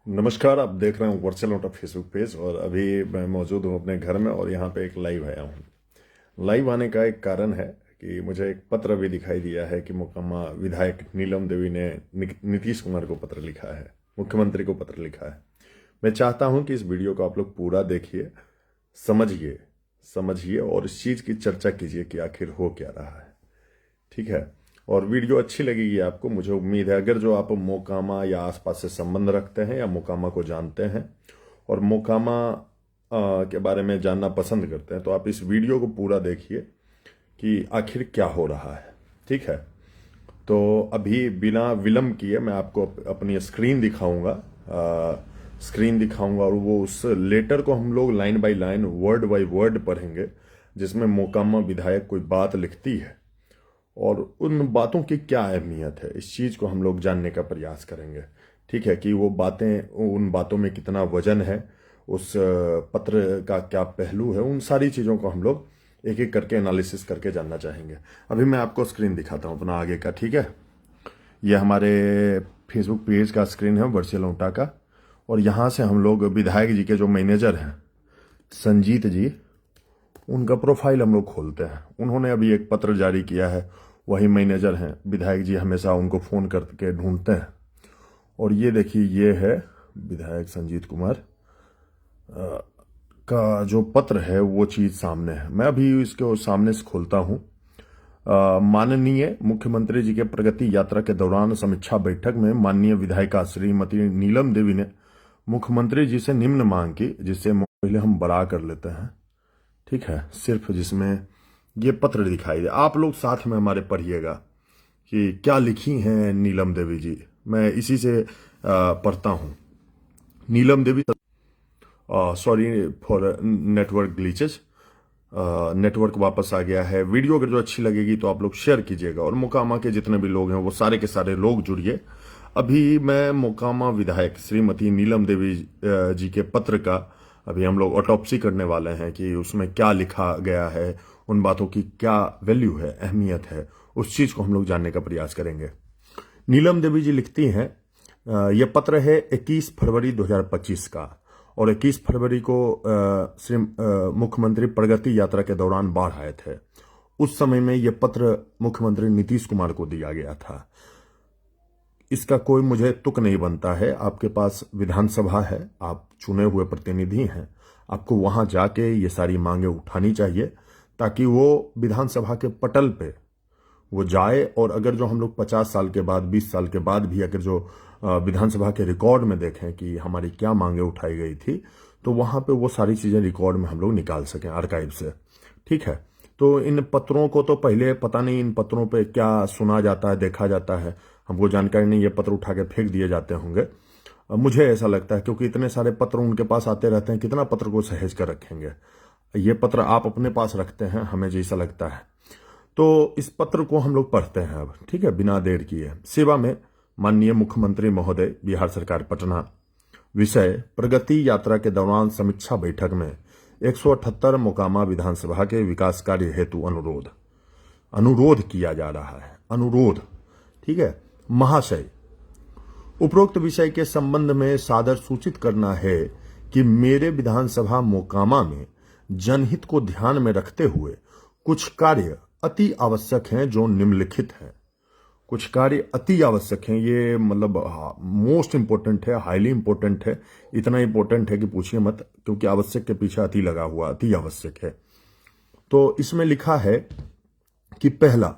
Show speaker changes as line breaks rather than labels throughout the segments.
नमस्कार। आप देख रहे हैं वर्चुअल नोटा फेसबुक पेज और अभी मैं मौजूद हूं अपने घर में और यहाँ पे एक लाइव आया हूँ। लाइव आने का एक कारण है कि मुझे एक पत्र भी दिखाई दिया है कि मुकम्मा विधायक नीलम देवी ने नीतीश कुमार को पत्र लिखा है, मुख्यमंत्री को पत्र लिखा है। मैं चाहता हूं कि इस वीडियो को आप लोग पूरा देखिए, समझिए समझिए और इस चीज़ की चर्चा कीजिए कि आखिर हो क्या रहा है। ठीक है। और वीडियो अच्छी लगेगी आपको, मुझे उम्मीद है। अगर जो आप मोकामा या आसपास से संबंध रखते हैं या मोकामा को जानते हैं और मोकामा के बारे में जानना पसंद करते हैं तो आप इस वीडियो को पूरा देखिए कि आखिर क्या हो रहा है। ठीक है। तो अभी बिना विलंब किए मैं आपको अपनी स्क्रीन दिखाऊंगा, स्क्रीन दिखाऊंगा और वो उस लेटर को हम लोग line by line, word by word पढ़ेंगे जिसमें मोकामा विधायक कोई बात लिखती है और उन बातों की क्या अहमियत है, इस चीज को हम लोग जानने का प्रयास करेंगे। ठीक है। कि वो बातें, उन बातों में कितना वजन है, उस पत्र का क्या पहलू है, उन सारी चीजों को हम लोग एक एक करके एनालिसिस करके जानना चाहेंगे। अभी मैं आपको स्क्रीन दिखाता हूं अपना आगे का। ठीक है। ये हमारे फेसबुक पेज का स्क्रीन है वर्चुअल नोटा का, और यहां से हम लोग विधायक जी के जो मैनेजर हैं संजीत जी, उनका प्रोफाइल हम लोग खोलते हैं। उन्होंने अभी एक पत्र जारी किया है, वही मैनेजर हैं विधायक जी, हमेशा उनको फोन करके ढूंढते हैं। और ये देखिए, ये है विधायक संजीत कुमार का जो पत्र है, वो चीज सामने है। मैं अभी इसको सामने से खोलता हूं। माननीय मुख्यमंत्री जी के प्रगति यात्रा के दौरान समीक्षा बैठक में माननीय विधायिका श्रीमती नीलम देवी ने मुख्यमंत्री जी से निम्न मांग की, जिससे पहले हम बड़ा कर लेते हैं। ठीक है। सिर्फ जिसमें ये पत्र दिखाई दे, आप लोग साथ में हमारे पढ़िएगा कि क्या लिखी हैं नीलम देवी जी। मैं इसी से पढ़ता हूं। Neelam Devi, sorry for network glitches, network वापस आ गया है। वीडियो अगर जो अच्छी लगेगी तो आप लोग शेयर कीजिएगा और मोकामा के जितने भी लोग हैं वो सारे के सारे लोग जुड़िए। अभी मैं मोकामा विधायक श्रीमती नीलम देवी जी के पत्र का अभी हम लोग ऑटोप्सी करने वाले हैं कि उसमें क्या लिखा गया है, उन बातों की क्या वैल्यू है, अहमियत है, उस चीज को हम लोग जानने का प्रयास करेंगे। नीलम देवी जी लिखती हैं, यह पत्र है 21 फरवरी 2025 का, और 21 फरवरी को श्री मुख्यमंत्री प्रगति यात्रा के दौरान बाढ़ आए थे। उस समय में यह पत्र मुख्यमंत्री नीतीश कुमार को दिया गया था। इसका कोई मुझे तुक नहीं बनता है। आपके पास विधानसभा है, आप चुने हुए प्रतिनिधि हैं, आपको वहां जाके ये सारी मांगे उठानी चाहिए ताकि वो विधानसभा के पटल पे वो जाए। और अगर जो हम लोग 50 साल के बाद, 20 साल के बाद भी अगर जो विधानसभा के रिकॉर्ड में देखें कि हमारी क्या मांगे उठाई गई थी, तो वहां पे वो सारी चीजें रिकॉर्ड में हम लोग निकाल सकें आर्काइव से। ठीक है। तो इन पत्रों को तो पहले पता नहीं इन पत्रों पे क्या सुना जाता है, देखा जाता है, हमको जानकारी नहीं। ये पत्र उठा के फेंक दिए जाते होंगे, मुझे ऐसा लगता है, क्योंकि इतने सारे पत्र उनके पास आते रहते हैं, कितना पत्र को सहेज कर रखेंगे। ये पत्र आप अपने पास रखते हैं, हमें जैसा लगता है। तो इस पत्र को हम लोग पढ़ते हैं अब। ठीक है। बिना देर किए, सेवा में माननीय मुख्यमंत्री महोदय, बिहार सरकार, पटना। विषय, प्रगति यात्रा के दौरान समीक्षा बैठक में 178 मोकामा विधानसभा के विकास कार्य हेतु अनुरोध किया जा रहा है। अनुरोध। ठीक है। महाशय, उपरोक्त विषय के संबंध में सादर सूचित करना है कि मेरे विधानसभा मोकामा में जनहित को ध्यान में रखते हुए कुछ कार्य अति आवश्यक हैं जो निम्नलिखित हैं। कुछ कार्य अति आवश्यक हैं, ये मतलब मोस्ट इंपोर्टेंट है, हाईली इंपोर्टेंट है। इतना इंपोर्टेंट है कि पूछिए मत, क्योंकि आवश्यक के पीछे अति लगा हुआ, अति आवश्यक है। तो इसमें लिखा है कि पहला,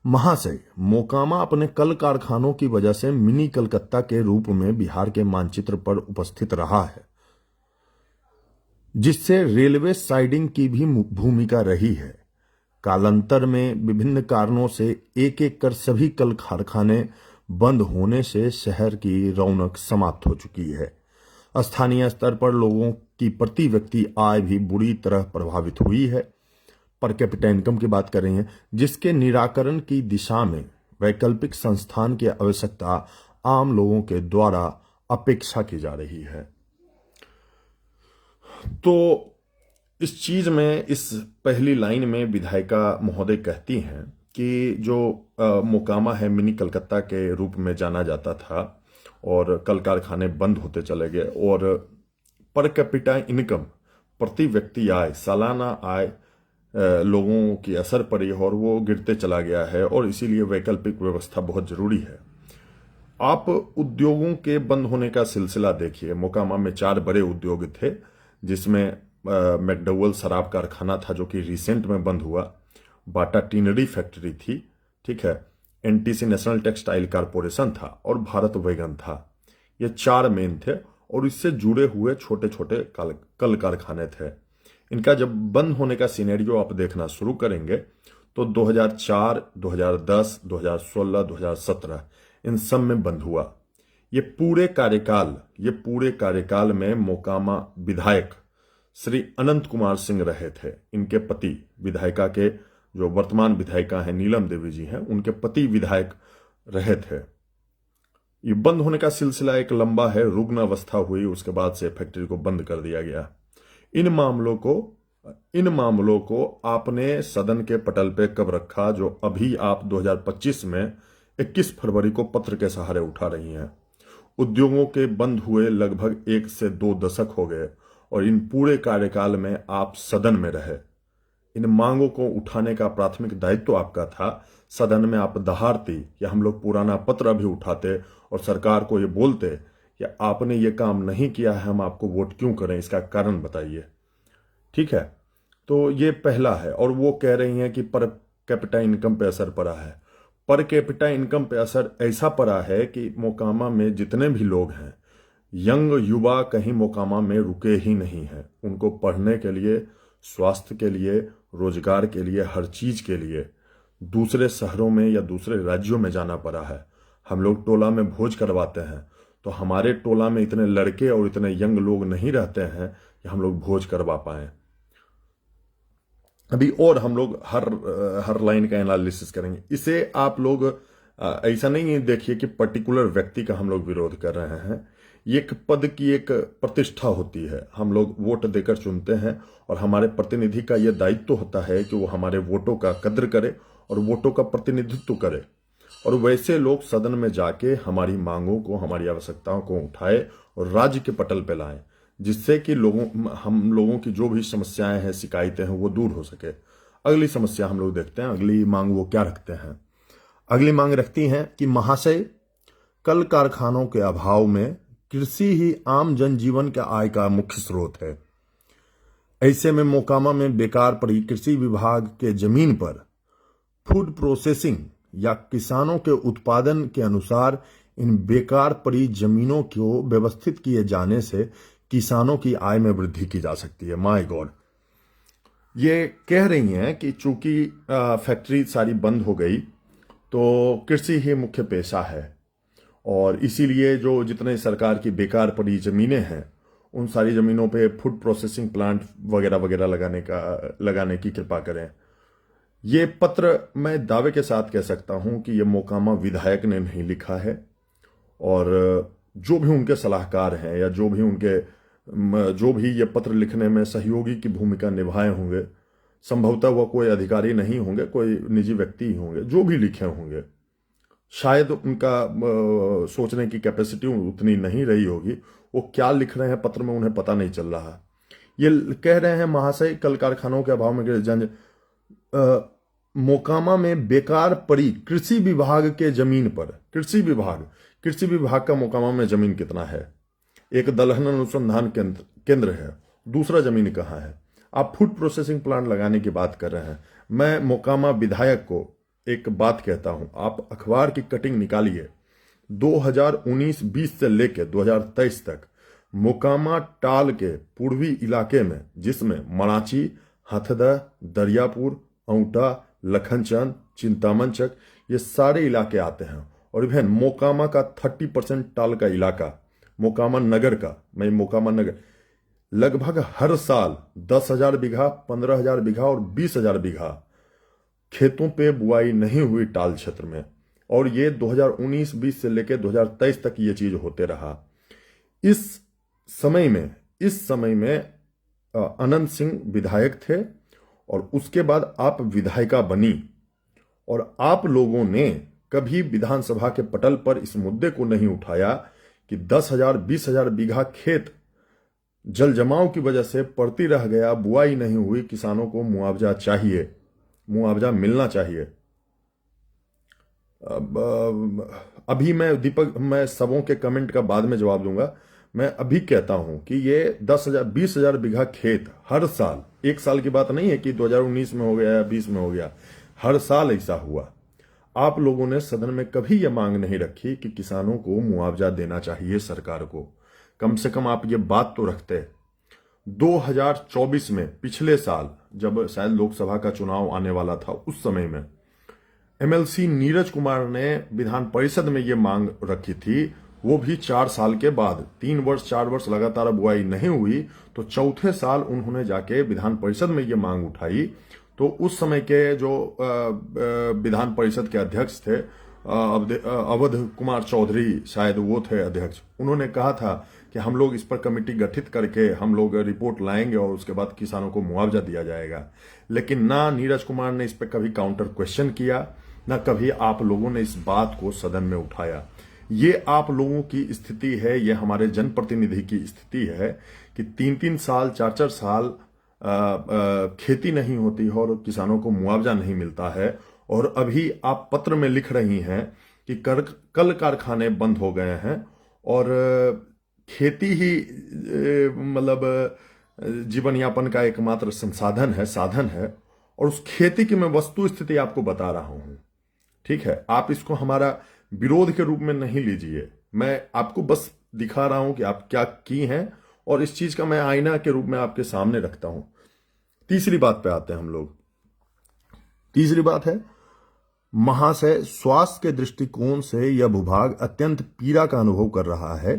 महाशय, मोकामा अपने कल कारखानों की वजह से मिनी कलकत्ता के रूप में बिहार के मानचित्र पर उपस्थित रहा है, जिससे रेलवे साइडिंग की भी भूमिका रही है। कालांतर में विभिन्न कारणों से एक एक कर सभी कल कारखाने बंद होने से शहर की रौनक समाप्त हो चुकी है। स्थानीय स्तर पर लोगों की प्रति व्यक्ति आय भी बुरी तरह प्रभावित हुई है। पर कैपिटा इनकम की बात कर रही हैं, जिसके निराकरण की दिशा में वैकल्पिक संस्थान की आवश्यकता आम लोगों के द्वारा अपेक्षा की जा रही है। तो इस चीज में, इस पहली लाइन में विधायिका महोदय कहती हैं कि जो मोकामा है मिनी कलकत्ता के रूप में जाना जाता था, और कल कारखाने बंद होते चले गए और पर कैपिटा इनकम, प्रति व्यक्ति आय, सालाना आय लोगों की असर पड़ी और वो गिरते चला गया है और इसीलिए वैकल्पिक व्यवस्था बहुत जरूरी है। आप उद्योगों के बंद होने का सिलसिला देखिए। मोकामा में 4 बड़े उद्योग थे, जिसमें मैकडॉवेल शराब कारखाना था जो कि रिसेंट में बंद हुआ, बाटा टिनरी फैक्ट्री थी, ठीक है, एनटीसी नेशनल टेक्सटाइल कारपोरेशन था और भारत वैगन था। ये 4 मेन थे और इससे जुड़े हुए छोटे छोटे कल कारखाने थे। इनका जब बंद होने का सिनेरियो आप देखना शुरू करेंगे तो 2004, 2010, 2016, 2017 इन सब में बंद हुआ। ये पूरे कार्यकाल में मोकामा विधायक श्री अनंत कुमार सिंह रहे थे। इनके पति विधायिका के, जो वर्तमान विधायिका हैं नीलम देवी जी हैं, उनके पति विधायक रहे थे। ये बंद होने का सिलसिला एक लंबा है, रुग्ण अवस्था हुई, उसके बाद से फैक्ट्री को बंद कर दिया गया। इन मामलों को आपने सदन के पटल पे कब रखा, जो अभी आप 2025 में 21 फरवरी को पत्र के सहारे उठा रही हैं। उद्योगों के बंद हुए लगभग 1 से 2 दशक हो गए और इन पूरे कार्यकाल में आप सदन में रहे। इन मांगों को उठाने का प्राथमिक दायित्व आपका था। सदन में आप दहाड़ती या हम लोग पुराना पत्र अभी उठाते और सरकार को ये बोलते कि आपने ये काम नहीं किया है, हम आपको वोट क्यों करें, इसका कारण बताइए, ठीक है। तो ये पहला है। और वो कह रही हैं कि पर कैपिटा इनकम पे असर पड़ा है। पर कैपिटा इनकम पे असर ऐसा पड़ा है कि मोकामा में जितने भी लोग हैं, यंग युवा कहीं मोकामा में रुके ही नहीं हैं। उनको पढ़ने के लिए, स्वास्थ्य के लिए, रोजगार के लिए, हर चीज के लिए दूसरे शहरों में या दूसरे राज्यों में जाना पड़ा है। हम लोग टोला में भोज करवाते हैं तो हमारे टोला में इतने लड़के और इतने यंग लोग नहीं रहते हैं कि हम लोग भोज करवा पाए अभी। और हम लोग हर लाइन का एनालिसिस करेंगे। इसे आप लोग ऐसा नहीं देखिए कि पर्टिकुलर व्यक्ति का हम लोग विरोध कर रहे हैं। एक पद की एक प्रतिष्ठा होती है, हम लोग वोट देकर चुनते हैं और हमारे प्रतिनिधि का यह दायित्व होता है कि वो हमारे वोटों का कद्र करे और वोटों का प्रतिनिधित्व करे। और वैसे लोग सदन में जाके हमारी मांगों को, हमारी आवश्यकताओं को उठाए और राज्य के पटल पे लाएं, जिससे कि हम लोगों की जो भी समस्याएं हैं, शिकायतें हैं, वो दूर हो सके। अगली समस्या हम लोग देखते हैं, अगली मांग वो क्या रखते हैं। अगली मांग रखती हैं कि महाशय, कल कारखानों के अभाव में कृषि ही आम जनजीवन के आय का मुख्य स्रोत है। ऐसे में मोकामा में बेकार पड़ी कृषि विभाग के जमीन पर फूड प्रोसेसिंग या किसानों के उत्पादन के अनुसार इन बेकार पड़ी जमीनों को व्यवस्थित किए जाने से किसानों की आय में वृद्धि की जा सकती है। माय गॉड, ये कह रही हैं कि चूंकि फैक्ट्री सारी बंद हो गई तो कृषि ही मुख्य पेशा है और इसीलिए जो जितने सरकार की बेकार पड़ी जमीनें हैं, उन सारी जमीनों पे फूड प्रोसेसिंग प्लांट वगैरह वगैरह लगाने की कृपा करें। ये पत्र मैं दावे के साथ कह सकता हूं कि ये मोकामा विधायक ने नहीं लिखा है और जो भी उनके सलाहकार हैं या जो भी ये पत्र लिखने में सहयोगी की भूमिका निभाए होंगे, संभवतः वह कोई अधिकारी नहीं होंगे, कोई निजी व्यक्ति ही होंगे, जो भी लिखे होंगे, शायद उनका सोचने की कैपेसिटी उतनी नहीं रही होगी। वो क्या लिख रहे हैं पत्र में उन्हें पता नहीं चल रहा। ये कह रहे हैं, महाशय, कल कारखानों के अभाव में मोकामा में बेकार पड़ी कृषि विभाग के जमीन पर, कृषि विभाग का मोकामा में जमीन कितना है? एक दलहन अनुसंधान केंद्र है, दूसरा जमीन कहाँ है? आप फूड प्रोसेसिंग प्लांट लगाने की बात कर रहे हैं। मैं मोकामा विधायक को एक बात कहता हूं, आप अखबार की कटिंग निकालिए, 2019-20 से लेकर 2023 तक मोकामा टाल के पूर्वी इलाके में, जिसमें मराची, हथदा, दरियापुर, औंटा, लखनचंद, चिंतामनचक, ये सारे इलाके आते हैं। और इवन मोकामा का 30% टाल का इलाका, मोकामा नगर का, मैं मोकामा नगर, लगभग हर साल 10,000 बीघा, 15,000 बीघा और 20,000 बीघा खेतों पे बुआई नहीं हुई टाल क्षेत्र में। और ये 2019-20 से लेकर 2023 तक ये चीज होते रहा। इस समय में अनंत सिंह विधायक थे और उसके बाद आप विधायिका बनी और आप लोगों ने कभी विधानसभा के पटल पर इस मुद्दे को नहीं उठाया कि 10,000 20,000 बीघा खेत जल जमाव की वजह से पड़ती रह गया, बुआई नहीं हुई, किसानों को मुआवजा चाहिए, मुआवजा मिलना चाहिए। अभी मैं सबों के कमेंट का बाद में जवाब दूंगा। मैं अभी कहता हूं कि ये 10,000 20,000 बीघा खेत हर साल, एक साल की बात नहीं है कि 2019 में हो गया या 20 में हो गया, हर साल ऐसा हुआ। आप लोगों ने सदन में कभी यह मांग नहीं रखी कि किसानों को मुआवजा देना चाहिए सरकार को। कम से कम आप ये बात तो रखते। 2024 में, पिछले साल जब शायद लोकसभा का चुनाव आने वाला था, उस समय में एमएलसी नीरज कुमार ने विधान परिषद में ये मांग रखी थी, वो भी 4 साल के बाद। 3 वर्ष 4 वर्ष लगातार बुआई नहीं हुई, तो चौथे साल उन्होंने जाके विधान परिषद में ये मांग उठाई। तो उस समय के जो विधान परिषद के अध्यक्ष थे, अवध कुमार चौधरी शायद वो थे अध्यक्ष, उन्होंने कहा था कि हम लोग इस पर कमेटी गठित करके हम लोग रिपोर्ट लाएंगे और उसके बाद किसानों को मुआवजा दिया जाएगा। लेकिन ना नीरज कुमार ने इस पर कभी काउंटर क्वेश्चन किया, ना कभी आप लोगों ने इस बात को सदन में उठाया। ये आप लोगों की स्थिति है, ये हमारे जनप्रतिनिधि की स्थिति है कि 3-3 साल 4-4 साल खेती नहीं होती है और किसानों को मुआवजा नहीं मिलता है। और अभी आप पत्र में लिख रही हैं कि कल कारखाने बंद हो गए हैं और खेती ही मतलब जीवन यापन का एकमात्र संसाधन है, साधन है। और उस खेती की मैं वस्तु स्थिति आपको बता रहा हूं, ठीक है? आप इसको हमारा विरोध के रूप में नहीं लीजिए, मैं आपको बस दिखा रहा हूं कि आप क्या की हैं और इस चीज का मैं आईना के रूप में आपके सामने रखता हूं। तीसरी बात पे आते हैं हम लोग। तीसरी बात है, महाशय, स्वास्थ्य के दृष्टिकोण से यह विभाग अत्यंत पीड़ा का अनुभव कर रहा है,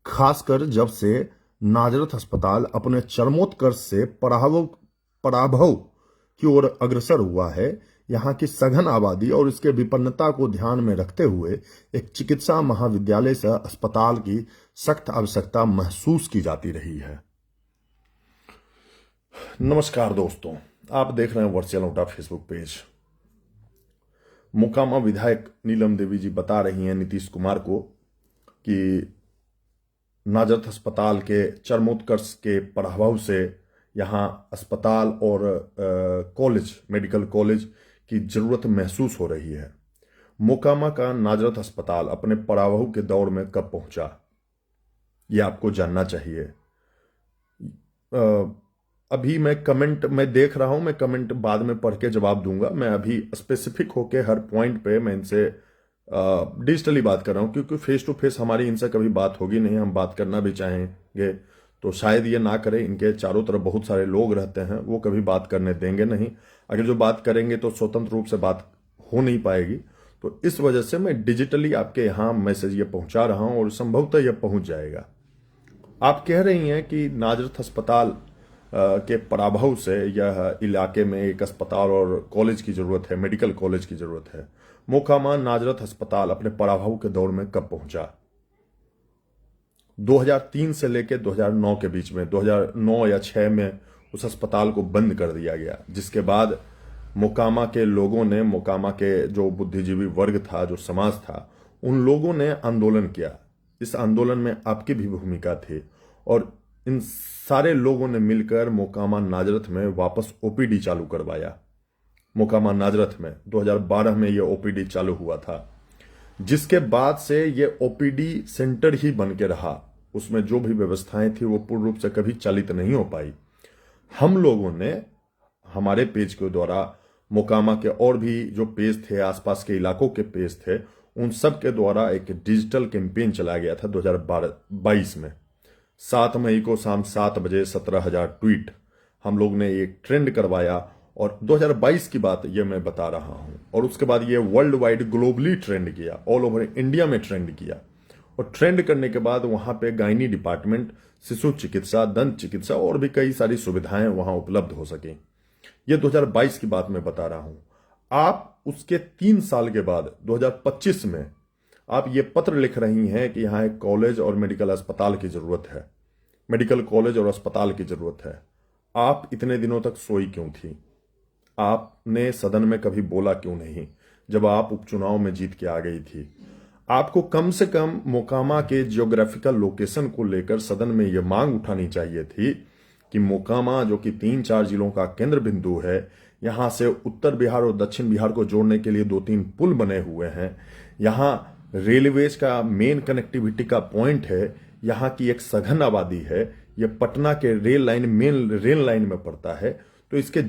खासकर जब से नाजरथ अस्पताल अपने चरमोत्कर्ष से पराभव की ओर अग्रसर हुआ है। यहाँ की सघन आबादी और इसके विपन्नता को ध्यान में रखते हुए एक चिकित्सा महाविद्यालय से अस्पताल की सख्त आवश्यकता महसूस की जाती रही है। नमस्कार दोस्तों, आप देख रहे हैं virtual NOTA Facebook page. Mokama विधायक नीलम देवी जी बता रही हैं नीतीश कुमार को कि नाजरथ अस्पताल के चरमोत्कर्ष के प्रभाव से यहाँ अस्पताल और कॉलेज, मेडिकल कॉलेज की जरूरत महसूस हो रही है। मोकामा का नाजरथ अस्पताल अपने पराभव के दौर में कब पहुंचा, यह आपको जानना चाहिए। अभी मैं देख रहा हूं, मैं कमेंट बाद में पढ़ के जवाब दूंगा। मैं अभी स्पेसिफिक होके हर पॉइंट पे मैं इनसे डिजिटली बात कर रहा हूं, क्योंकि फेस टू फेस हमारी इनसे कभी बात होगी नहीं। हम बात करना भी चाहेंगे तो शायद ये ना करें, इनके चारों तरफ बहुत सारे लोग रहते हैं, वो कभी बात करने देंगे नहीं। अगर जो बात करेंगे तो स्वतंत्र रूप से बात हो नहीं पाएगी। तो इस वजह से मैं डिजिटली आपके यहाँ मैसेज ये पहुंचा रहा हूं और संभवतः यह पहुंच जाएगा। आप कह रही हैं कि नाजरथ अस्पताल के पराभव से यह इलाके में एक अस्पताल और कॉलेज की जरूरत है, मेडिकल कॉलेज की जरूरत है। मोकामा नाजरथ अस्पताल अपने पराभव के दौर में कब पहुंचा? 2003 से लेकर 2009 के बीच में, 2009 या 6 में उस अस्पताल को बंद कर दिया गया, जिसके बाद मोकामा के लोगों ने, मोकामा के जो बुद्धिजीवी वर्ग था, जो समाज था, उन लोगों ने आंदोलन किया। इस आंदोलन में आपकी भी भूमिका थी और इन सारे लोगों ने मिलकर मोकामा नाजरथ में वापस ओपीडी चालू करवाया। मोकामा नाजरथ में 2012 में यह ओपीडी चालू हुआ था, जिसके बाद से यह ओपीडी सेंटर ही बन के रहा। उसमें जो भी व्यवस्थाएं थी वो पूर्ण रूप से कभी चालित नहीं हो पाई। हम लोगों ने हमारे पेज के द्वारा, मोकामा के और भी जो पेज थे, आसपास के इलाकों के पेज थे, उन सब के द्वारा एक डिजिटल कैंपेन चलाया गया था 2022 में। 7 मई को शाम 7 बजे 17,000 ट्वीट हम लोग ने एक ट्रेंड करवाया और 2022 की बात ये मैं बता रहा हूं। और उसके बाद ये वर्ल्ड वाइड ग्लोबली ट्रेंड किया, ऑल ओवर इंडिया में ट्रेंड किया। और ट्रेंड करने के बाद वहां पे गायनी डिपार्टमेंट, शिशु चिकित्सा, दंत चिकित्सा और भी कई सारी सुविधाएं वहां उपलब्ध हो सकें। ये 2022 की बात मैं बता रहा हूं। आप उसके 3 साल के बाद 2025 में आप ये पत्र लिख रही हैं कि यहां एक कॉलेज और मेडिकल अस्पताल की जरूरत है, मेडिकल कॉलेज और अस्पताल की जरूरत है। आप इतने दिनों तक सोई क्यों थी? आपने सदन में कभी बोला क्यों नहीं जब आप उपचुनाव में जीत के आ गई थी? आपको कम से कम मोकामा के जियोग्राफिकल लोकेशन को लेकर सदन में यह मांग उठानी चाहिए थी कि मोकामा, जो कि 3-4 जिलों का केंद्र बिंदु है, यहां से उत्तर बिहार और दक्षिण बिहार को जोड़ने के लिए 2-3 पुल बने हुए हैं, यहां रेलवेज का मेन कनेक्टिविटी का पॉइंट है, यहाँ की एक सघन आबादी है, यह पटना के मेन रेल लाइन में पड़ता है। तो इसके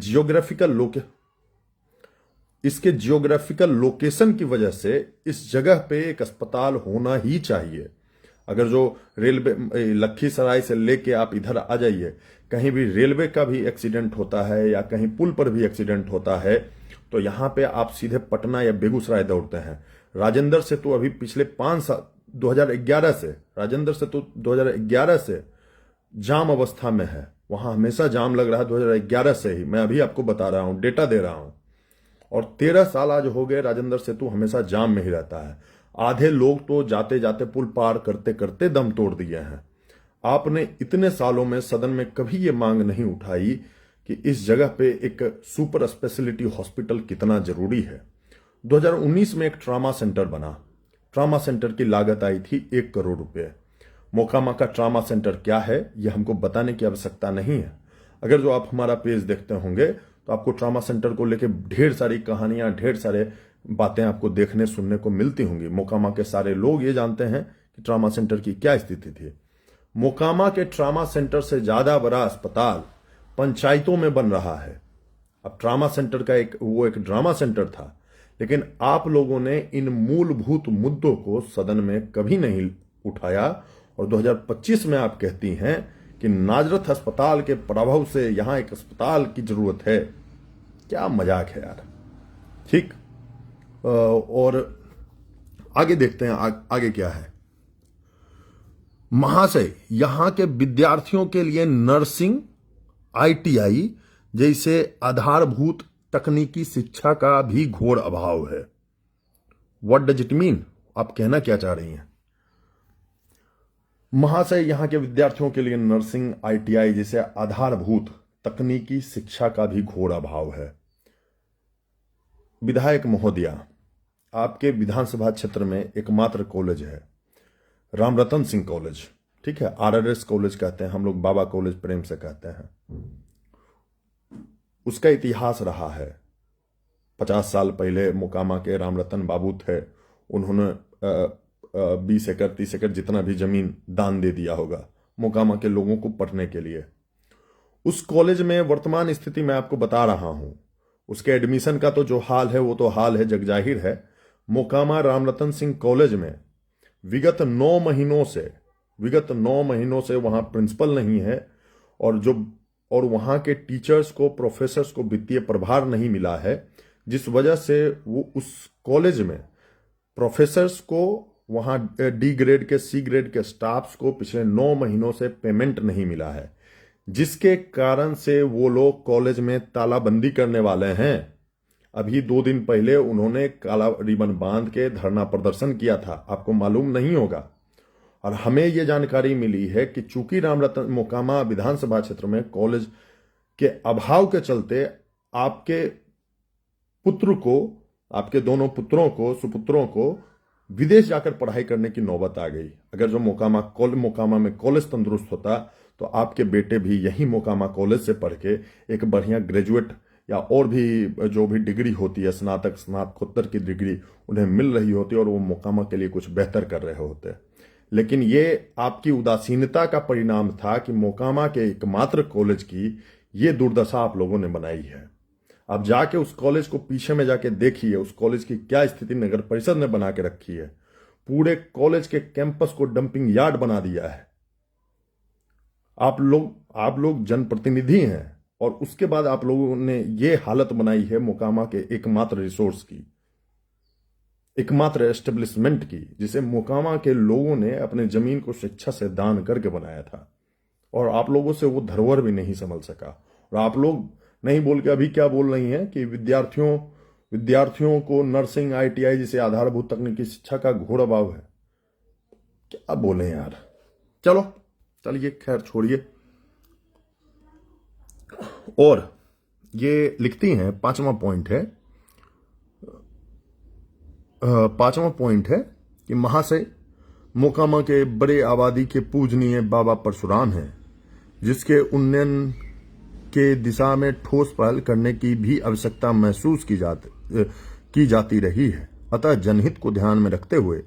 जियोग्राफिकल लोकेशन की वजह से इस जगह पे एक अस्पताल होना ही चाहिए। अगर जो रेलवे लखीसराय से लेके आप इधर आ जाइए, कहीं भी रेलवे का भी एक्सीडेंट होता है या कहीं पुल पर भी एक्सीडेंट होता है, तो यहां पे आप सीधे पटना या बेगूसराय दौड़ते हैं। राजेंद्र सेतु अभी पिछले 5 साल 2011 से राजेंद्र सेतु 2011 से जाम अवस्था में है, वहां हमेशा जाम लग रहा है 2011 से ही। मैं अभी आपको बता रहा हूं, डेटा दे रहा हूं। और 13 साल आज हो गए, राजेंद्र सेतु हमेशा जाम में ही रहता है। आधे लोग तो जाते जाते पुल पार करते करते दम तोड़ दिए हैं। आपने इतने सालों में सदन में कभी ये मांग नहीं उठाई कि इस जगह पे एक सुपर स्पेशलिटी हॉस्पिटल कितना जरूरी है। 2019 में एक ट्रामा सेंटर बना। ट्रामा सेंटर की लागत आई थी 1 करोड़ रुपए। मोकामा का ट्रामा सेंटर क्या है, यह हमको बताने की आवश्यकता नहीं है। अगर जो आप हमारा पेज देखते होंगे तो आपको ट्रामा सेंटर को लेकर ढेर सारी कहानियां, ढेर सारे बातें आपको देखने सुनने को मिलती होंगी। मोकामा के सारे लोग ये जानते हैं कि ट्रामा सेंटर की क्या स्थिति थी। मोकामा के ट्रामा सेंटर से ज्यादा बड़ा अस्पताल पंचायतों में बन रहा है। अब ट्रामा सेंटर का एक ड्रामा सेंटर था, लेकिन आप लोगों ने इन मूलभूत मुद्दों को सदन में कभी नहीं उठाया। और 2025 में आप कहती हैं कि नाजरथ अस्पताल के प्रभाव से यहां एक अस्पताल की जरूरत है। क्या मजाक है यार। ठीक, और आगे देखते हैं आगे क्या है। महाशय, यहां के विद्यार्थियों के लिए नर्सिंग, ITI जैसे आधारभूत तकनीकी शिक्षा का भी घोर अभाव है। What does it mean? आप कहना क्या चाह रही हैं? महाशय, यहां के विद्यार्थियों के लिए नर्सिंग, ITI जैसे आधारभूत तकनीकी शिक्षा का भी घोर अभाव है। विधायक महोदया, आपके विधानसभा क्षेत्र में एकमात्र कॉलेज है रामरतन सिंह कॉलेज। ठीक है, RRS कॉलेज कहते हैं हम लोग, बाबा कॉलेज प्रेम से कहते हैं। उसका इतिहास रहा है। 50 साल पहले मोकामा के रामरतन बाबू थे, उन्होंने 20 एकड़ 30 एकड़ जितना भी जमीन दान दे दिया होगा मोकामा के लोगों को पढ़ने के लिए। उस कॉलेज में वर्तमान स्थिति मैं आपको बता रहा हूं। उसके एडमिशन का तो जो हाल है वो तो हाल है, जगजाहिर है। मोकामा रामरतन सिंह कॉलेज में विगत 9 महीनों से वहां प्रिंसिपल नहीं है, और वहां के टीचर्स को, प्रोफेसर्स को वित्तीय प्रभार नहीं मिला है, जिस वजह से वो उस कॉलेज में प्रोफेसर्स को, वहां D ग्रेड के, C ग्रेड के स्टाफ्स को पिछले 9 महीनों से पेमेंट नहीं मिला है, जिसके कारण से वो लोग कॉलेज में तालाबंदी करने वाले हैं। अभी 2 दिन पहले उन्होंने काला रिबन बांध के धरना प्रदर्शन किया था, आपको मालूम नहीं होगा। और हमें यह जानकारी मिली है कि चूंकि रामरतन मोकामा विधानसभा क्षेत्र में कॉलेज के अभाव के चलते आपके पुत्र को, आपके दोनों पुत्रों को, सुपुत्रों को विदेश जाकर पढ़ाई करने की नौबत आ गई। अगर जो मोकामा में कॉलेज तंदुरुस्त होता तो आपके बेटे भी यही मोकामा कॉलेज से पढ़ के एक बढ़िया ग्रेजुएट या और भी जो भी डिग्री होती है, स्नातक, स्नातकोत्तर की डिग्री उन्हें मिल रही होती और वो मोकामा के लिए कुछ बेहतर कर रहे होते। लेकिन ये आपकी उदासीनता का परिणाम था कि मोकामा के एकमात्र कॉलेज की ये दुर्दशा आप लोगों ने बनाई है। अब जाके उस कॉलेज को पीछे में जाके देखिए, उस कॉलेज की क्या स्थिति नगर परिषद ने बना के रखी है। पूरे कॉलेज के कैंपस को डंपिंग यार्ड बना दिया है। आप लोग जनप्रतिनिधि हैं और उसके बाद आप लोगों ने ये हालत बनाई है मोकामा के एकमात्र रिसोर्स की, एकमात्र एस्टेब्लिशमेंट की, जिसे मोकामा के लोगों ने अपने जमीन को शिक्षा से दान करके बनाया था। और आप लोगों से वो धरोहर भी नहीं संभल सका। और आप लोग नहीं बोल के अभी क्या बोल रही हैं कि विद्यार्थियों को नर्सिंग, ITI जैसे आधारभूत तकनीकी शिक्षा का घोर अभाव है। क्या बोले यार। चलिए खैर छोड़िए। और ये लिखती हैं, पांचवा पॉइंट है कि महाशय, मोकामा के बड़े आबादी के पूजनीय बाबा परशुराम हैं, जिसके उन्नयन के दिशा में ठोस पहल करने की भी आवश्यकता महसूस की जाती रही है। अतः जनहित को ध्यान में रखते हुए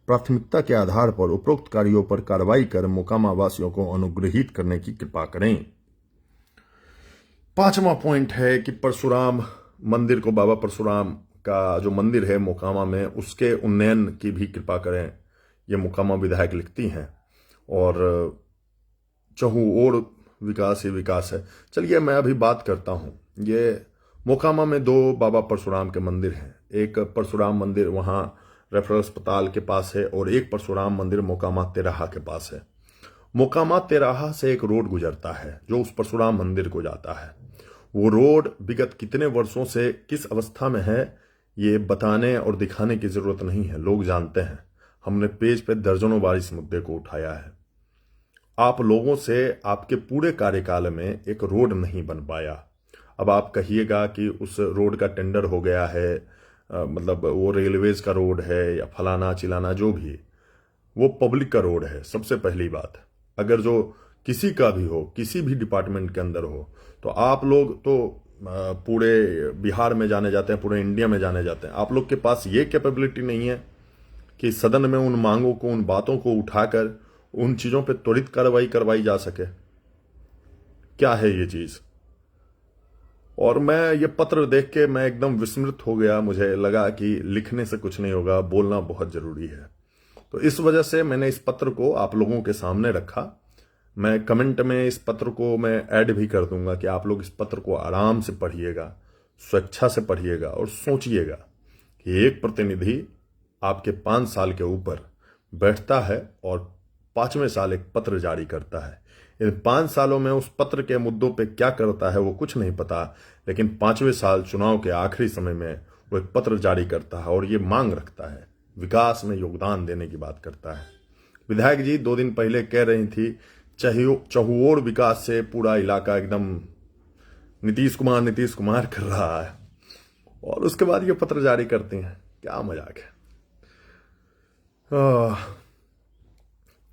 प्राथमिकता के आधार पर उपरोक्त कार्यों पर कार्रवाई कर मोकामा वासियों को अनुग्रहित करने की कृपा करें। 5वां पॉइंट है कि परशुराम मंदिर को, बाबा परशुराम का जो मंदिर है मोकामा में, उसके उन्नयन की भी कृपा करें। ये मोकामा विधायक लिखती हैं। और चहुओर विकास ही विकास है। चलिए मैं अभी बात करता हूं। ये मोकामा में 2 बाबा परशुराम के मंदिर हैं। एक परशुराम मंदिर वहां रेफरल अस्पताल के पास है और एक परशुराम मंदिर मोकामा तेराहा के पास है। मोकामा तेराहा से एक रोड गुजरता है जो उस परशुराम मंदिर को जाता है। वो रोड विगत कितने वर्षों से किस अवस्था में है ये बताने और दिखाने की जरूरत नहीं है, लोग जानते हैं। हमने पेज पे दर्जनों बार इस मुद्दे को उठाया है। आप लोगों से आपके पूरे कार्यकाल में एक रोड नहीं बन पाया। अब आप कहिएगा कि उस रोड का टेंडर हो गया है, मतलब वो रेलवेज का रोड है या फलाना चिलाना जो भी, वो पब्लिक का रोड है। सबसे पहली बात, अगर जो किसी का भी हो, किसी भी डिपार्टमेंट के अंदर हो, तो आप लोग तो पूरे बिहार में जाने जाते हैं, पूरे इंडिया में जाने जाते हैं। आप लोग के पास ये कैपेबिलिटी नहीं है कि सदन में उन मांगों को, उन बातों को उठाकर उन चीजों पे त्वरित कार्रवाई करवाई जा सके। क्या है ये चीज? और मैं ये पत्र देख के मैं एकदम विस्मृत हो गया। मुझे लगा कि लिखने से कुछ नहीं होगा, बोलना बहुत जरूरी है। तो इस वजह से मैंने इस पत्र को आप लोगों के सामने रखा। मैं कमेंट में इस पत्र को मैं ऐड भी कर दूंगा कि आप लोग इस पत्र को आराम से पढ़िएगा, स्वेच्छा से पढ़िएगा और सोचिएगा कि एक प्रतिनिधि आपके 5 साल के ऊपर बैठता है और 5वें साल एक पत्र जारी करता है। इन 5 सालों में उस पत्र के मुद्दों पे क्या करता है वो कुछ नहीं पता, लेकिन 5वें साल चुनाव के आखिरी समय में वो एक पत्र जारी करता है और ये मांग रखता है, विकास में योगदान देने की बात करता है। विधायक जी 2 दिन पहले कह रही थी चहुओर विकास से पूरा इलाका एकदम नीतीश कुमार कर रहा है, और उसके बाद ये पत्र जारी करते हैं। क्या मजाक है।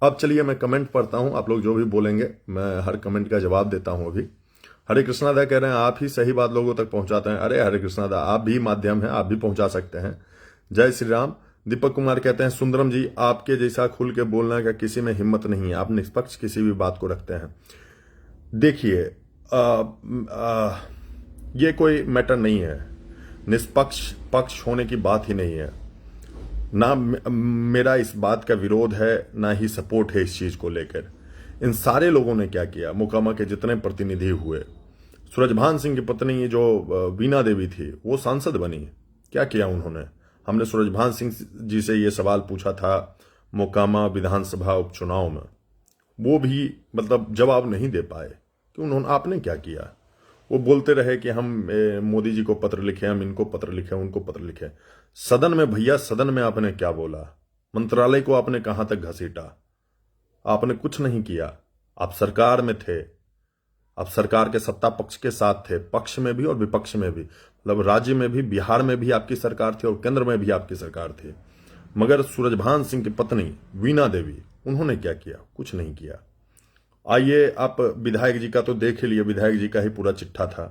अब चलिए मैं कमेंट पढ़ता हूं। आप लोग जो भी बोलेंगे मैं हर कमेंट का जवाब देता हूं। अभी हरे कृष्णा दा कह रहे हैं आप ही सही बात लोगों तक पहुंचाते हैं। अरे हरे कृष्णा दा, आप भी माध्यम हैं, आप भी पहुंचा सकते हैं। जय श्री राम। दीपक कुमार कहते हैं सुंदरम जी, आपके जैसा खुल के बोलने का किसी में हिम्मत नहीं है, आप निष्पक्ष किसी भी बात को रखते हैं। देखिए ये कोई मैटर नहीं है, निष्पक्ष पक्ष होने की बात ही नहीं है। ना मेरा इस बात का विरोध है, ना ही सपोर्ट है इस चीज को लेकर। इन सारे लोगों ने क्या किया, मोकामा के जितने प्रतिनिधि हुए, सूरजभान सिंह की पत्नी जो वीणा देवी थी वो सांसद बनी, क्या किया उन्होंने? हमने सूरजभान सिंह जी से ये सवाल पूछा था मोकामा विधानसभा उपचुनाव में, वो भी मतलब जवाब नहीं दे पाए कि उन्होंने, आपने क्या किया। वो बोलते रहे कि हम मोदी जी को पत्र लिखे, हम इनको पत्र लिखे, उनको पत्र लिखे। सदन में भैया, सदन में आपने क्या बोला? मंत्रालय को आपने कहां तक घसीटा? आपने कुछ नहीं किया। आप सरकार में थे, आप सरकार के सत्ता पक्ष के साथ थे, पक्ष में भी और विपक्ष में भी, मतलब राज्य में भी, बिहार में भी आपकी सरकार थी और केंद्र में भी आपकी सरकार थी। मगर सूरजभान सिंह की पत्नी वीणा देवी, उन्होंने क्या किया? कुछ नहीं किया। आइए आप विधायक जी का तो देख ही लिए, विधायक जी का ही पूरा चिट्ठा था।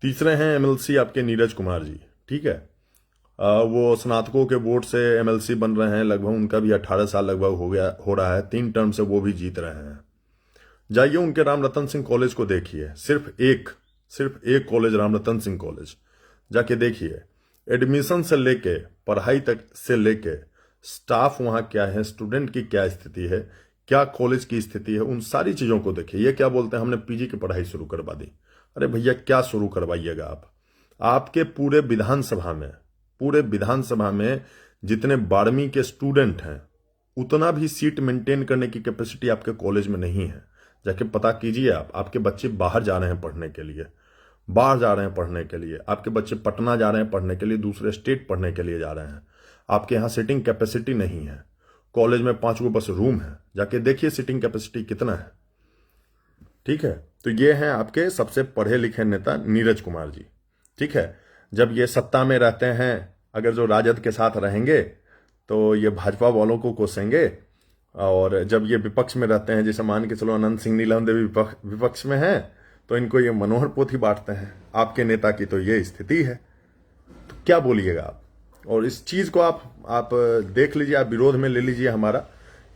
तीसरे हैं एमएलसी आपके नीरज कुमार जी, ठीक है। वो स्नातकों के बोर्ड से एमएलसी बन रहे हैं, लगभग उनका भी 18 साल लगभग हो रहा है, 3 टर्म से वो भी जीत रहे हैं। जाइए उनके रामरतन सिंह कॉलेज को देखिए, सिर्फ एक कॉलेज, रामरतन सिंह कॉलेज, जाके देखिए। एडमिशन से लेके पढ़ाई तक से लेके स्टाफ वहां क्या है, स्टूडेंट की क्या स्थिति है, क्या कॉलेज की स्थिति है, उन सारी चीजों को देखिए। ये क्या बोलते हैं हमने पीजी की पढ़ाई शुरू करवा दी। अरे भैया क्या शुरू करवाइएगा आप? आपके पूरे विधानसभा में जितने 12वीं के स्टूडेंट हैं, उतना भी सीट मेंटेन करने की कैपेसिटी आपके कॉलेज में नहीं है। जाके पता कीजिए आप। आपके बच्चे बाहर जा रहे हैं पढ़ने के लिए, आपके बच्चे पटना जा रहे हैं पढ़ने के लिए, दूसरे स्टेट पढ़ने के लिए जा रहे हैं। आपके यहाँ सीटिंग कैपेसिटी नहीं है। कॉलेज में 5 बस रूम है, जाके देखिए सीटिंग कैपेसिटी कितना है, ठीक है। तो ये हैं आपके सबसे पढ़े लिखे नेता नीरज कुमार जी, ठीक है। जब ये सत्ता में रहते हैं, अगर जो राजद के साथ रहेंगे तो ये भाजपा वालों को कोसेंगे, और जब ये विपक्ष में रहते हैं, जैसे मान के चलो अनंत सिंह नीलम देवी विपक्ष में हैं, तो इनको ये मनोहर पोथी बांटते हैं। आपके नेता की तो ये स्थिति है, तो क्या बोलिएगा आप? और इस चीज को आप देख लीजिए, आप विरोध में ले लीजिए हमारा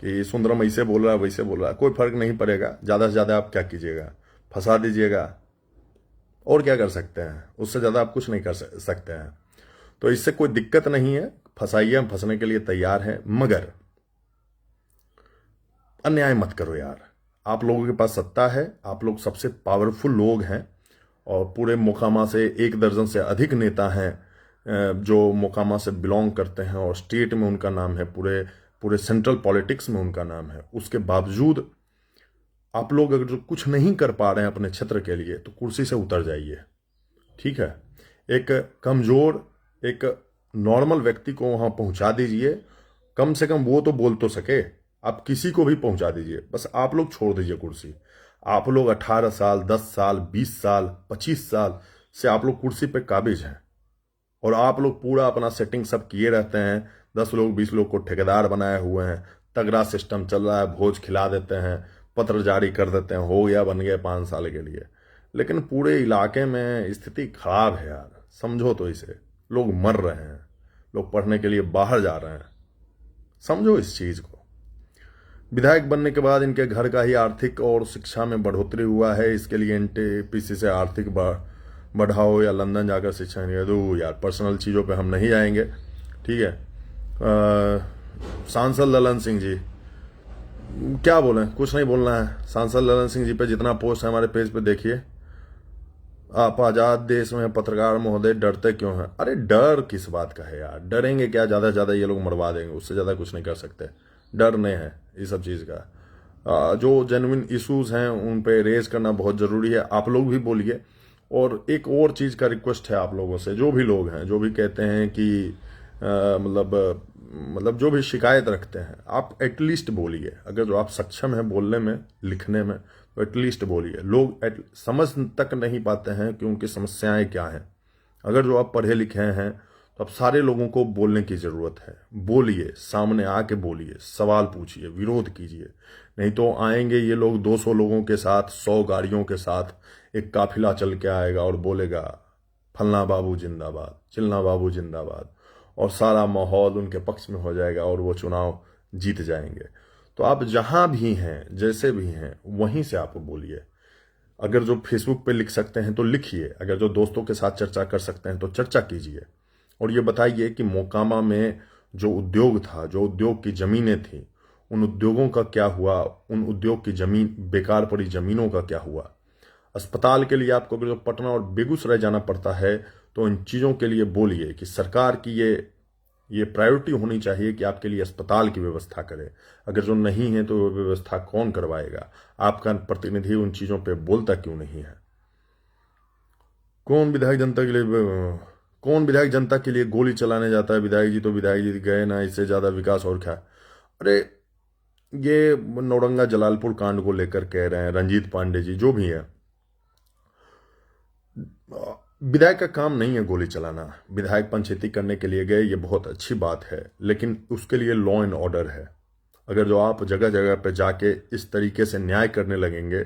कि सुंदरम ऐसे बोल रहा है वैसे बोल रहा है, कोई फर्क नहीं पड़ेगा। ज्यादा से ज्यादा आप क्या कीजिएगा, फंसा दीजिएगा, और क्या कर सकते हैं? उससे ज्यादा आप कुछ नहीं कर सकते हैं। तो इससे कोई दिक्कत नहीं है, फंसाइए, हम फंसने के लिए तैयार हैं, मगर अन्याय मत करो यार। आप लोगों के पास सत्ता है, आप लोग सबसे पावरफुल लोग हैं, और पूरे मोकामा से 1 दर्जन से अधिक नेता हैं जो मोकामा से बिलोंग करते हैं, और स्टेट में उनका नाम है, पूरे सेंट्रल पॉलिटिक्स में उनका नाम है। उसके बावजूद आप लोग अगर जो कुछ नहीं कर पा रहे हैं अपने क्षेत्र के लिए, तो कुर्सी से उतर जाइए, ठीक है? एक कमजोर, एक नॉर्मल व्यक्ति को वहां पहुंचा दीजिए, कम से कम वो तो बोल तो सके। आप किसी को भी पहुंचा दीजिए, बस आप लोग छोड़ दीजिए कुर्सी। आप लोग 18 साल, 10 साल, 20 साल, 25 साल से आप लोग कुर्सी पे काबिज हैं, और आप लोग पूरा अपना सेटिंग सब किए रहते हैं। 10 लोग 20 लोग को ठेकेदार बनाए हुए हैं, तगड़ा सिस्टम चल रहा है, भोज खिला देते हैं, पत्र जारी कर देते हैं, हो गया, बन गया 5 साल के लिए। लेकिन पूरे इलाके में स्थिति खराब है यार, समझो तो इसे। लोग मर रहे हैं, लोग पढ़ने के लिए बाहर जा रहे हैं, समझो इस चीज को। विधायक बनने के बाद इनके घर का ही आर्थिक और शिक्षा में बढ़ोतरी हुआ है, इसके लिए एनटीपीसी से आर्थिक बढ़ाओ या लंदन जाकर शिक्षा नहीं दो। यार पर्सनल चीज़ों पे हम नहीं आएंगे, ठीक है? सांसद ललन सिंह जी, क्या बोलें, कुछ नहीं बोलना है। सांसद ललन सिंह जी पे जितना पोस्ट है हमारे पेज पे देखिए। आप आजाद देश में पत्रकार महोदय डरते क्यों हैं? अरे डर किस बात का है यार, डरेंगे क्या? ज्यादा से ज्यादा ये लोग मरवा देंगे, उससे ज्यादा कुछ नहीं कर सकते। डर नहीं है इस सब चीज का। जो जेन्युइन इश्यूज हैं उन पे रेज करना बहुत जरूरी है, आप लोग भी बोलिए। और एक और चीज का रिक्वेस्ट है आप लोगों से, जो भी लोग हैं, जो भी कहते हैं कि मतलब जो भी शिकायत रखते हैं, आप एटलीस्ट बोलिए। अगर जो आप सक्षम हैं बोलने में, लिखने में, तो एटलीस्ट बोलिए। लोग समझ तक नहीं पाते हैं कि उनकी समस्याएं क्या हैं। अगर जो आप पढ़े लिखे हैं, तो अब सारे लोगों को बोलने की जरूरत है। बोलिए, सामने आके बोलिए, सवाल पूछिए, विरोध कीजिए। नहीं तो आएंगे ये लोग 200 लोगों के साथ, 100 गाड़ियों के साथ, एक काफिला चल के आएगा और बोलेगा फलना बाबू जिंदाबाद, चिलना बाबू जिंदाबाद, और सारा माहौल उनके पक्ष में हो जाएगा और वो चुनाव जीत जाएंगे। तो आप जहां भी हैं, जैसे भी हैं, वहीं से आप बोलिए। अगर जो फेसबुक पे लिख सकते हैं तो लिखिए, अगर जो दोस्तों के साथ चर्चा कर सकते हैं तो चर्चा कीजिए। और ये बताइए कि मोकामा में जो उद्योग था, जो उद्योग की जमीनें थी, उन उद्योगों का क्या हुआ? उन उद्योग की जमीन, बेकार पड़ी जमीनों का क्या हुआ? अस्पताल के लिए आपको अगर जो पटना और बेगूसराय जाना पड़ता है, तो इन चीजों के लिए बोलिए कि सरकार की ये प्रायोरिटी होनी चाहिए कि आपके लिए अस्पताल की व्यवस्था करे। अगर जो नहीं है तो वो व्यवस्था कौन करवाएगा? आपका प्रतिनिधि उन चीजों पे बोलता क्यों नहीं है? कौन विधायक जनता के लिए गोली चलाने जाता है? विधायक जी तो विधायक जी गए ना, इससे ज्यादा विकास और क्या? अरे ये नौरंगा जलालपुर कांड को लेकर कह रहे हैं रंजीत पांडे जी, जो भी है। विधायक का काम नहीं है गोली चलाना। विधायक पंचायती करने के लिए गए, ये बहुत अच्छी बात है, लेकिन उसके लिए लॉ एंड ऑर्डर है। अगर जो आप जगह जगह पे जाके इस तरीके से न्याय करने लगेंगे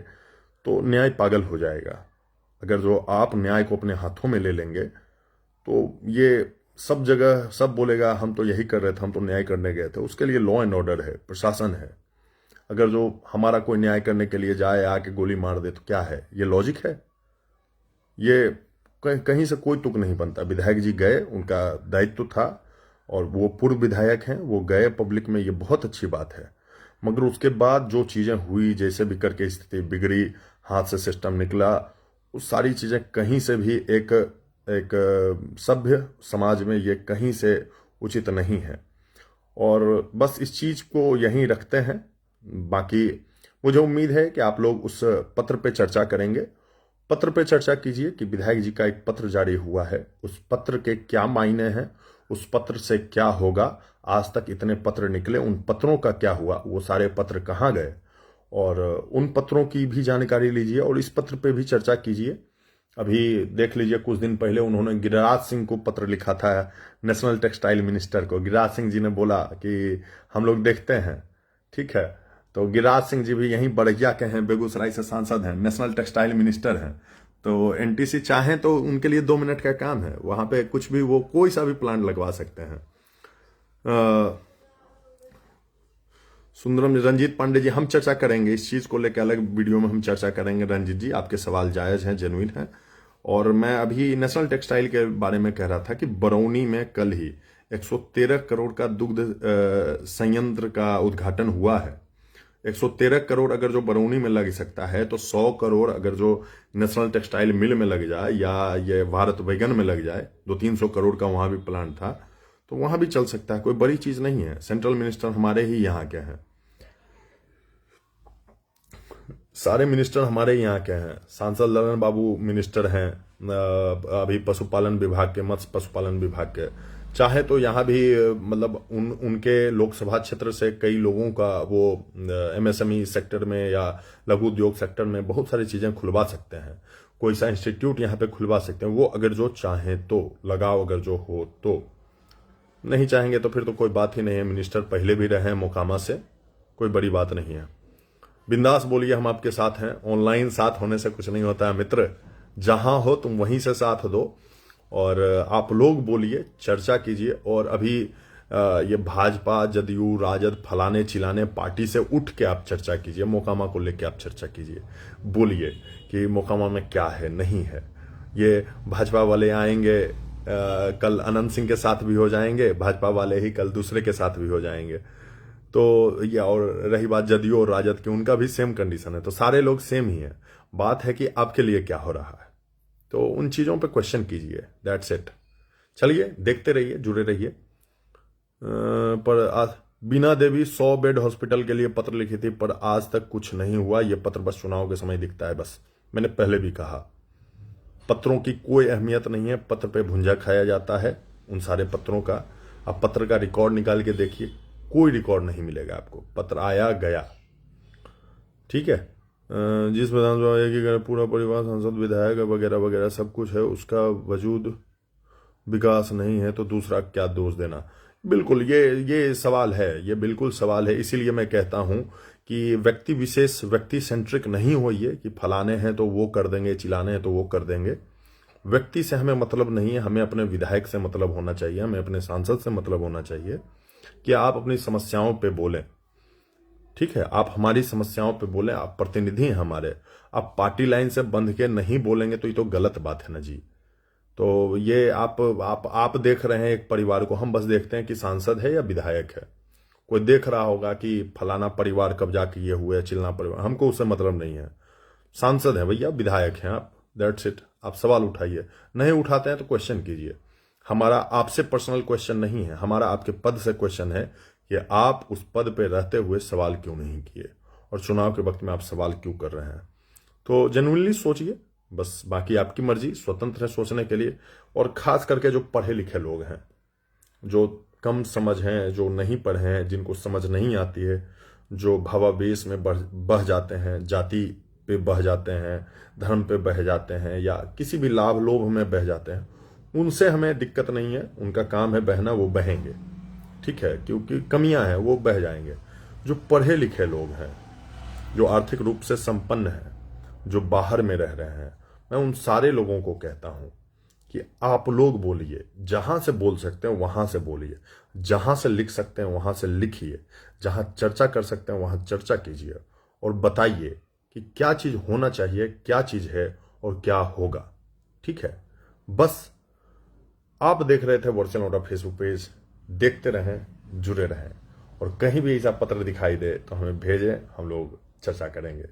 तो न्याय पागल हो जाएगा। अगर जो आप न्याय को अपने हाथों में ले लेंगे तो ये सब जगह सब बोलेगा हम तो यही कर रहे थे, हम तो न्याय करने गए थे। उसके लिए लॉ एंड ऑर्डर है, प्रशासन है। अगर जो हमारा कोई न्याय करने के लिए जाए, आके गोली मार दे, तो क्या है? ये लॉजिक है? ये कहीं से कोई तुक नहीं बनता। विधायक जी गए, उनका दायित्व था, और वो पूर्व विधायक हैं, वो गए पब्लिक में, ये बहुत अच्छी बात है। मगर उसके बाद जो चीजें हुई, जैसे भी करके स्थिति बिगड़ी, हाथ से सिस्टम निकला, उस सारी चीजें कहीं से भी एक सभ्य समाज में ये कहीं से उचित नहीं है। और बस इस चीज को यहीं रखते हैं। बाकी मुझे उम्मीद है कि आप लोग उस पत्र पे चर्चा करेंगे। पत्र पे चर्चा कीजिए कि विधायक जी का एक पत्र जारी हुआ है, उस पत्र के क्या मायने हैं, उस पत्र से क्या होगा। आज तक इतने पत्र निकले, उन पत्रों का क्या हुआ, वो सारे पत्र कहाँ गए, और उन पत्रों की भी जानकारी लीजिए और इस पत्र पे भी चर्चा कीजिए। अभी देख लीजिए, कुछ दिन पहले उन्होंने गिरिराज सिंह को पत्र लिखा था, नेशनल टेक्सटाइल मिनिस्टर को। गिरिराज सिंह जी ने बोला कि हम लोग देखते हैं, ठीक है। तो गिरिराज सिंह जी भी यहीं बड़गिया के हैं, बेगूसराय से सांसद हैं, नेशनल टेक्सटाइल मिनिस्टर हैं। तो एनटीसी चाहें तो उनके लिए 2 मिनट का काम है, वहां पे कुछ भी वो कोई सा भी प्लांट लगवा सकते हैं। सुंदरम रंजीत पांडे जी, हम चर्चा करेंगे इस चीज को लेकर, अलग वीडियो में हम चर्चा करेंगे। रंजीत जी, आपके सवाल जायज हैं, जेन्युइन हैं। और मैं अभी नेशनल टेक्सटाइल के बारे में कह रहा था कि बरौनी में कल ही 113 करोड़ का दुग्ध संयंत्र का उद्घाटन हुआ है। 113 करोड़ अगर जो बरौनी में लग सकता है, तो 100 करोड़ अगर जो नेशनल टेक्सटाइल मिल में लग जाए, या ये भारत वैगन में लग जाए, 200-300 करोड़ का वहां भी प्लांट था, तो वहां भी चल सकता है। कोई बड़ी चीज नहीं है। सेंट्रल मिनिस्टर हमारे ही यहाँ के हैं, सारे मिनिस्टर हमारे यहाँ के हैं। सांसद ललन बाबू मिनिस्टर हैं अभी पशुपालन विभाग के, मत्स्य पशुपालन विभाग के। चाहे तो यहाँ भी मतलब उनके लोकसभा क्षेत्र से कई लोगों का वो एमएसएमई सेक्टर में या लघु उद्योग सेक्टर में बहुत सारी चीजें खुलवा सकते हैं। कोई सा इंस्टीट्यूट यहाँ पे खुलवा सकते हैं, वो अगर जो चाहे तो, लगाव अगर जो हो तो। नहीं चाहेंगे तो फिर तो कोई बात ही नहीं है। मिनिस्टर पहले भी रहे हैं मोकामा से, कोई बड़ी बात नहीं है। बिंदास बोलिए, हम आपके साथ हैं। ऑनलाइन साथ होने से कुछ नहीं होता है मित्र, जहां हो तुम वहीं से साथ दो। और आप लोग बोलिए, चर्चा कीजिए। और अभी ये भाजपा, जदयू, राजद, फलाने चिलाने पार्टी से उठ के आप चर्चा कीजिए, मोकामा को लेके आप चर्चा कीजिए। बोलिए कि मोकामा में क्या है, नहीं है। ये भाजपा वाले आएंगे, कल अनंत सिंह के साथ भी हो जाएंगे, भाजपा वाले ही कल दूसरे के साथ भी हो जाएंगे। तो ये, और रही बात जदयू और राजद की, उनका भी सेम कंडीशन है। तो सारे लोग सेम ही है। बात है कि आपके लिए क्या हो रहा है, तो उन चीजों पे क्वेश्चन कीजिए। That's it. चलिए, देखते रहिए, जुड़े रहिए। पर आज बीना देवी 100 बेड हॉस्पिटल के लिए पत्र लिखी थी, पर आज तक कुछ नहीं हुआ। यह पत्र बस चुनाव के समय दिखता है। बस मैंने पहले भी कहा, पत्रों की कोई अहमियत नहीं है। पत्र पे भुंजा खाया जाता है उन सारे पत्रों का। आप पत्र का रिकॉर्ड निकाल के देखिए, कोई रिकॉर्ड नहीं मिलेगा आपको। पत्र आया गया, ठीक है। जिस विधानसभा एक ही पूरा परिवार, सांसद, विधायक वगैरह वगैरह सब कुछ है, उसका वजूद विकास नहीं है, तो दूसरा क्या दोष देना। बिल्कुल ये सवाल है, ये बिल्कुल सवाल है। इसीलिए मैं कहता हूं कि व्यक्ति विशेष, व्यक्ति सेंट्रिक नहीं होइए कि फलाने हैं तो वो कर देंगे, चिलाने हैं तो वो कर देंगे। व्यक्ति से हमें मतलब नहीं है, हमें अपने विधायक से मतलब होना चाहिए, हमें अपने सांसद से मतलब होना चाहिए कि आप अपनी समस्याओं पे बोलें, ठीक है। आप हमारी समस्याओं पे बोलें, आप प्रतिनिधि हैं हमारे। आप पार्टी लाइन से बंध के नहीं बोलेंगे तो ये तो गलत बात है ना जी। तो ये आप देख रहे हैं एक परिवार को, हम बस देखते हैं कि सांसद है या विधायक है। कोई देख रहा होगा कि फलाना परिवार कब्जा किए हुए, चिलना परिवार, हमको उससे मतलब नहीं है। सांसद है भैया, विधायक हैं आप, दैट्स इट। आप सवाल उठाइए, नहीं उठाते हैं तो क्वेश्चन कीजिए। हमारा आपसे पर्सनल क्वेश्चन नहीं है, हमारा आपके पद से क्वेश्चन है कि आप उस पद पे रहते हुए सवाल क्यों नहीं किए, और चुनाव के वक्त में आप सवाल क्यों कर रहे हैं। तो जेन्युइनली सोचिए, बस। बाकी आपकी मर्जी, स्वतंत्र है सोचने के लिए। और खास करके जो पढ़े लिखे लोग हैं, जो कम समझ हैं, जो नहीं पढ़े हैं, जिनको समझ नहीं आती है, जो भावावेश में बह जाते हैं, जाति पे बह जाते हैं, धर्म पे बह जाते हैं, या किसी भी लाभ लोभ में बह जाते हैं, उनसे हमें दिक्कत नहीं है। उनका काम है बहना, वो बहेंगे, ठीक है, क्योंकि कमियां हैं, वो बह जाएंगे। जो पढ़े लिखे लोग हैं, जो आर्थिक रूप से संपन्न हैं, जो बाहर में रह रहे हैं, मैं उन सारे लोगों को कहता हूं कि आप लोग बोलिए। जहां से बोल सकते हैं वहां से बोलिए, जहां से लिख सकते हैं वहां से लिखिए, जहां चर्चा कर सकते हैं वहां चर्चा कीजिए, और बताइए कि क्या चीज होना चाहिए, क्या चीज है और क्या होगा, ठीक है। बस आप देख रहे थे वर्चुअल नोटा फेसबुक पेज, देखते रहें, जुड़े रहें। और कहीं भी ऐसा पत्र दिखाई दे तो हमें भेजें, हम लोग चर्चा करेंगे।